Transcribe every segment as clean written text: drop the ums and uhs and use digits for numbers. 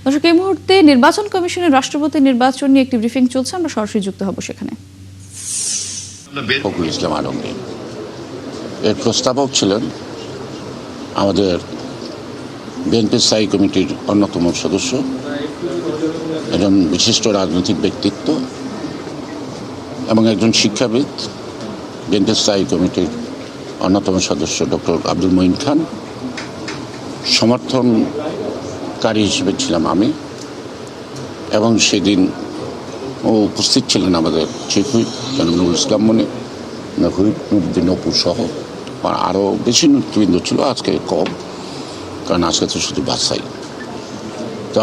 দর্শক, এই মুহূর্তে নির্বাচন কমিশনের রাষ্ট্রপতি নির্বাচন নিয়ে একটি ব্রিফিং চলছে, আমরা সরাসরি যুক্ত হব সেখানে। ফখরুল ইসলাম আলমগীর এর প্রস্তাবক ছিলেন আমাদের বিএনপি স্থায়ী কমিটির অন্যতম সদস্য, একজন বিশিষ্ট রাজনৈতিক ব্যক্তিত্ব এবং একজন শিক্ষাবিদ, বিএনপি স্থায়ী কমিটির অন্যতম সদস্য ডক্টর আব্দুল মঈন খান। সমর্থনকারী হিসেবে ছিলাম আমি, এবং সেদিন উপস্থিত ছিলেন আমাদের চিফ হুইপ জনাব নুরুল ইসলাম মনি, হুইপ নুরুদ্দিন অপুর সহ আরও বেশি নেতৃবৃন্দ ছিল। আজকে কম, কারণ আজকে তো শুধু বাসাই। তো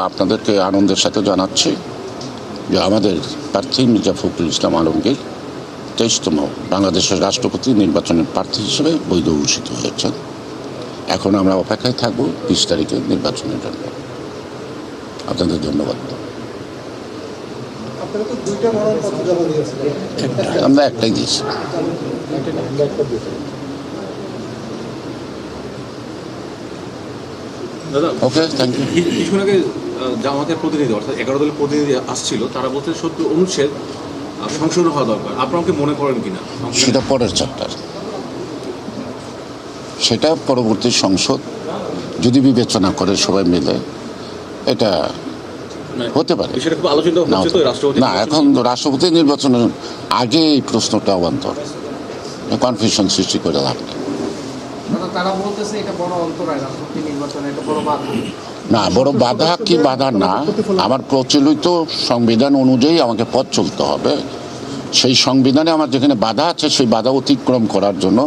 আপনাদেরকে আনন্দের সাথে জানাচ্ছি যে আমাদের প্রার্থী মির্জা ফখরুল ইসলাম আলমগীর 23তম বাংলাদেশের রাষ্ট্রপতি নির্বাচনের প্রার্থী হিসেবে বৈধ ঘোষিত হয়েছেন। এখন আমরা অপেক্ষায় থাকব 20 তারিখে নির্বাচনের জন্য। আপনাদের ধন্যবাদ। আমরা একটাই দিয়েছি। ওকে, থ্যাংক ইউ। কিছুক্ষণ আগে জামাতের প্রতিনিধি অর্থাৎ 11 দলের প্রতিনিধি আসছিল, তারা বলতে 70 অনুচ্ছেদ সংশোধন হওয়া দরকার। আপনারা কি মনে করেন কিনা? সেটা পরের চ্যাপ্টার, সেটা পরবর্তী সংসদ যদি বিবেচনা করে সবাই মিলে, এটা হতে পারে। না, এখন রাষ্ট্রপতি নির্বাচনের আগে এই প্রশ্নটা অবান্তর, কনফিউশন সৃষ্টি করে লাভ নেই। না, বড় বাধা কি বাধা না, আমার প্রচলিত সংবিধান অনুযায়ী আমাকে পথ চলতে হবে। সেই সংবিধানে আমার যেখানে বাধা আছে, সেই বাধা অতিক্রম করার জন্য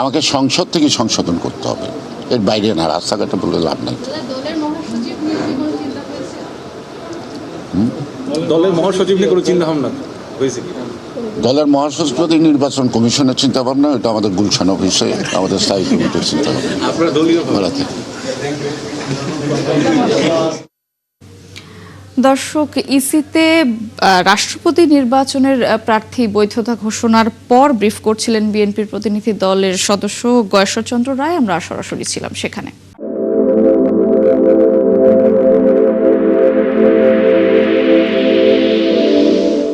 আমাকে সংসদ থেকে সংশোধন করতে হবে। এর বাইরে না, রাস্তাঘাটে বলে লাভ নেই। দলের মহাসচিব নিয়ে কোনো চিন্তা ভাবনা হয়েছে কি? দলের মহাসচিব নির্বাচন কমিশনের চিন্তা ভাবনা, এটা আমাদের গুলশান অফিসে আমাদের স্থায়ী কমিটির চিন্তা ভাবনা। আপনার দলীয় দর্শক, ইসিতে রাষ্ট্রপতি নির্বাচনের প্রার্থী বৈধতা ঘোষণার পর ব্রিফ করছিলেন বিএনপির প্রতিনিধি দলের সদস্য গয়েশ্বর চন্দ্র রায়। আমরা সরাসরি ছিলাম সেখানে।